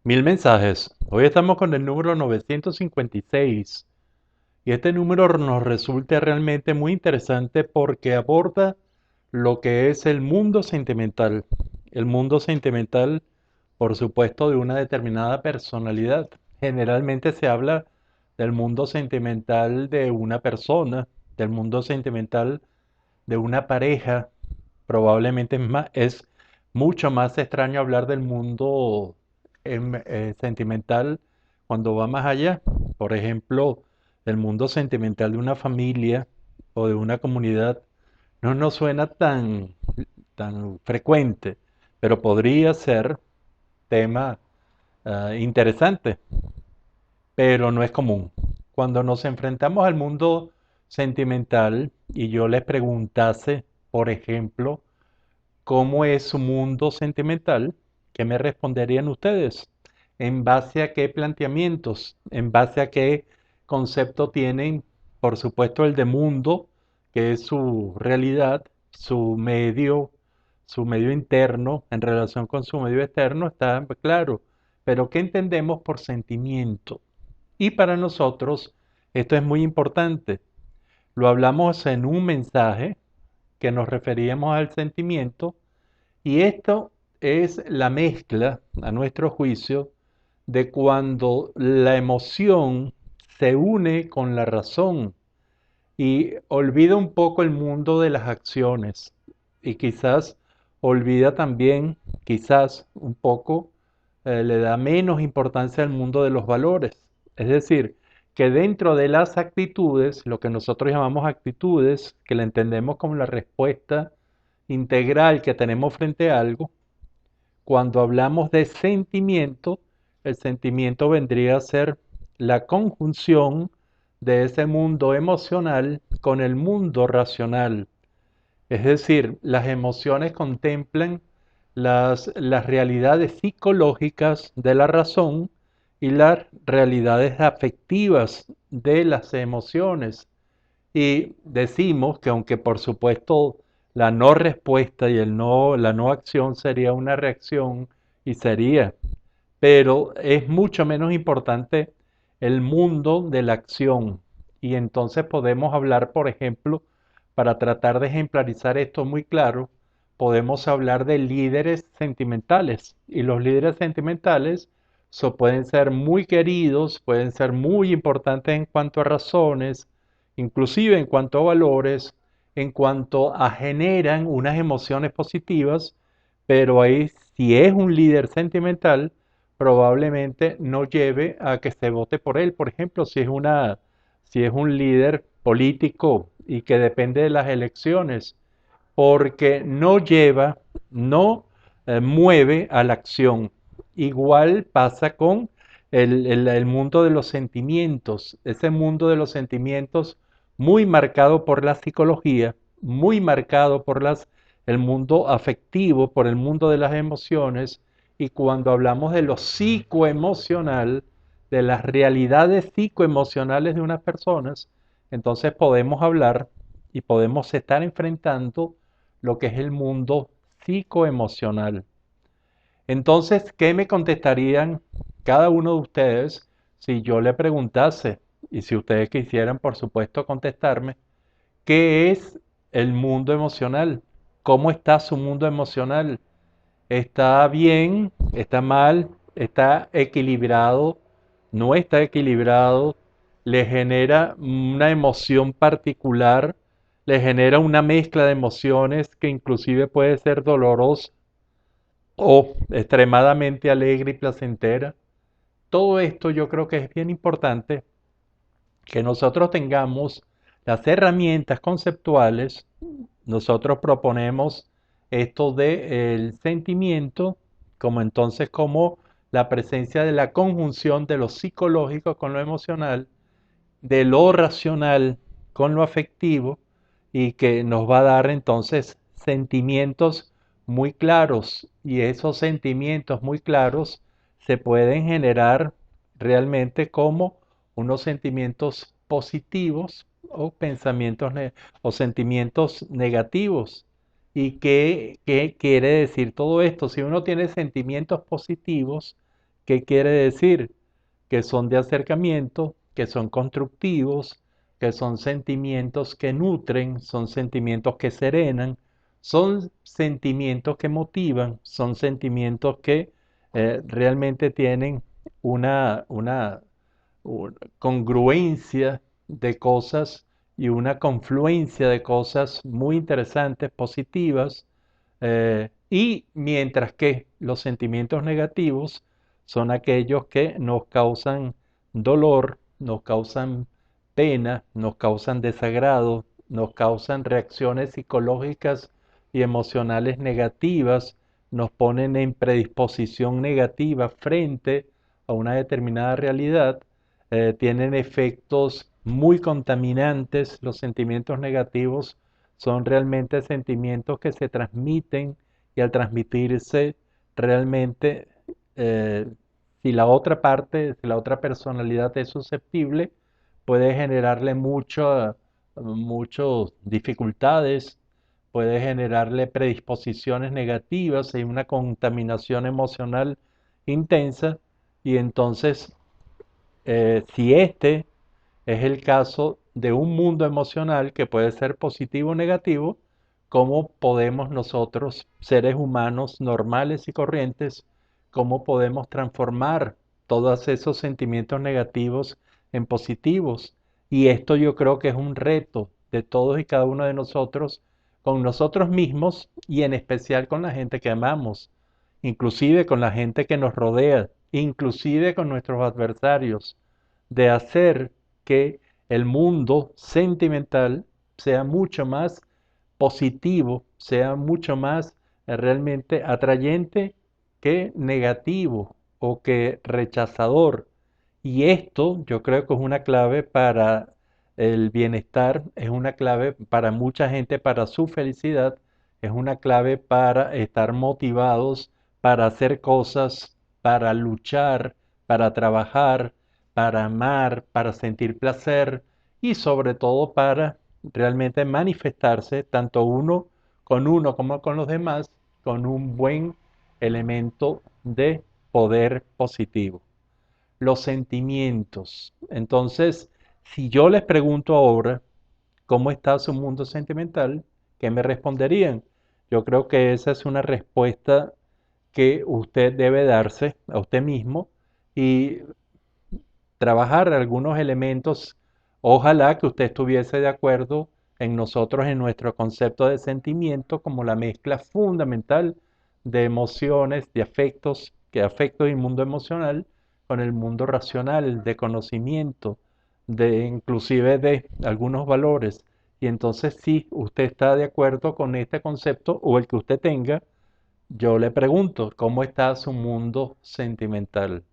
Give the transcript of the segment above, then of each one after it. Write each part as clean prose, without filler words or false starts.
Mil mensajes. Hoy estamos con el número 956 y este número nos resulta realmente muy interesante porque aborda lo que es el mundo sentimental. El mundo sentimental, por supuesto, de una determinada personalidad. Generalmente se habla del mundo sentimental de una persona, del mundo sentimental de una pareja. Probablemente es mucho más extraño hablar del mundo sentimental cuando va más allá. Por ejemplo, el mundo sentimental de una familia o de una comunidad no nos suena tan frecuente, pero podría ser tema interesante, pero no es común. Cuando nos enfrentamos al mundo sentimental y yo les preguntase, por ejemplo, ¿cómo es su mundo sentimental? ¿Qué me responderían ustedes? ¿En base a qué planteamientos? ¿En base a qué concepto tienen, por supuesto, el de mundo, que es su realidad, su medio interno en relación con su medio externo? Está claro. Pero ¿qué entendemos por sentimiento? Y para nosotros esto es muy importante. Lo hablamos en un mensaje que nos referíamos al sentimiento y esto es la mezcla, a nuestro juicio, de cuando la emoción se une con la razón y olvida un poco el mundo de las acciones y quizás olvida también, quizás un poco, le da menos importancia al mundo de los valores. Es decir, que dentro de las actitudes, lo que nosotros llamamos actitudes, que la entendemos como la respuesta integral que tenemos frente a algo, cuando hablamos de sentimiento, el sentimiento vendría a ser la conjunción de ese mundo emocional con el mundo racional. Es decir, las emociones contemplan las realidades psicológicas de la razón y las realidades afectivas de las emociones. Y decimos que aunque por supuesto la no respuesta y la no acción sería una reacción y sería, pero es mucho menos importante el mundo de la acción. Y entonces podemos hablar, por ejemplo, para tratar de ejemplarizar esto muy claro, podemos hablar de líderes sentimentales. Y los líderes sentimentales pueden ser muy queridos, pueden ser muy importantes en cuanto a razones, inclusive en cuanto a valores, en cuanto a generan unas emociones positivas, pero ahí si es un líder sentimental, probablemente no lleve a que se vote por él. Por ejemplo, si es un líder político y que depende de las elecciones, porque no lleva, no mueve a la acción. Igual pasa con el mundo de los sentimientos, ese mundo de los sentimientos muy marcado por la psicología, muy marcado por el mundo afectivo, por el mundo de las emociones, y cuando hablamos de lo psicoemocional, de las realidades psicoemocionales de unas personas, entonces podemos hablar y podemos estar enfrentando lo que es el mundo psicoemocional. Entonces, ¿qué me contestarían cada uno de ustedes si yo le preguntase, y si ustedes quisieran, por supuesto, contestarme, qué es el mundo emocional? ¿Cómo está su mundo emocional? ¿Está bien? ¿Está mal? ¿Está equilibrado? ¿No está equilibrado? ¿Le genera una emoción particular? ¿Le genera una mezcla de emociones que inclusive puede ser dolorosa o extremadamente alegre y placentera? Todo esto yo creo que es bien importante que nosotros tengamos las herramientas conceptuales. Nosotros proponemos esto del sentimiento como entonces como la presencia de la conjunción de lo psicológico con lo emocional, de lo racional con lo afectivo y que nos va a dar entonces sentimientos muy claros y esos sentimientos muy claros se pueden generar realmente como unos sentimientos positivos o o sentimientos negativos. ¿Y qué quiere decir todo esto? Si uno tiene sentimientos positivos, ¿Qué quiere decir? Que son de acercamiento, que son constructivos, que son sentimientos que nutren, son sentimientos que serenan, son sentimientos que motivan, son sentimientos que realmente tienen una congruencia de cosas y una confluencia de cosas muy interesantes, positivas, y mientras que los sentimientos negativos son aquellos que nos causan dolor, nos causan pena, nos causan desagrado, nos causan reacciones psicológicas y emocionales negativas, nos ponen en predisposición negativa frente a una determinada realidad, tienen efectos muy contaminantes. Los sentimientos negativos son realmente sentimientos que se transmiten y al transmitirse realmente, eh, si la otra parte, si la otra personalidad es susceptible, puede generarle muchas dificultades, puede generarle predisposiciones negativas y una contaminación emocional intensa. Y entonces, si este es el caso de un mundo emocional que puede ser positivo o negativo, cómo podemos nosotros, seres humanos normales y corrientes, cómo podemos transformar todos esos sentimientos negativos en positivos. Y esto yo creo que es un reto de todos y cada uno de nosotros, con nosotros mismos y en especial con la gente que amamos, inclusive con la gente que nos rodea, inclusive con nuestros adversarios, de hacer que el mundo sentimental sea mucho más positivo, sea mucho más realmente atrayente que negativo o que rechazador. Y esto yo creo que es una clave para el bienestar, es una clave para mucha gente, para su felicidad, es una clave para estar motivados, para hacer cosas, para luchar, para trabajar, para amar, para sentir placer y sobre todo para realmente manifestarse tanto uno como con los demás con un buen elemento de poder positivo. Los sentimientos. Entonces, si yo les pregunto ahora cómo está su mundo sentimental, ¿qué me responderían? Yo creo que esa es una respuesta que usted debe darse a usted mismo y trabajar algunos elementos. Ojalá que usted estuviese de acuerdo en nosotros, en nuestro concepto de sentimiento, como la mezcla fundamental de emociones, de afectos, que afecto y mundo emocional, con el mundo racional, de conocimiento, de inclusive de algunos valores. Y entonces, si usted está de acuerdo con este concepto o el que usted tenga, yo le pregunto, ¿cómo está su mundo sentimental?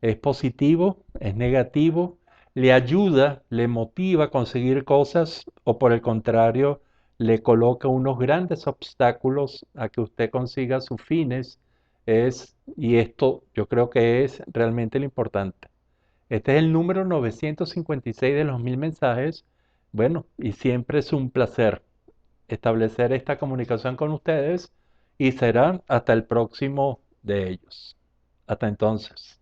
¿Es positivo? ¿Es negativo? ¿Le ayuda? ¿Le motiva a conseguir cosas? ¿O por el contrario, le coloca unos grandes obstáculos a que usted consiga sus fines? Y esto yo creo que es realmente lo importante. Este es el número 956 de los 1000 mensajes. Bueno, y siempre es un placer establecer esta comunicación con ustedes y será hasta el próximo de ellos. Hasta entonces.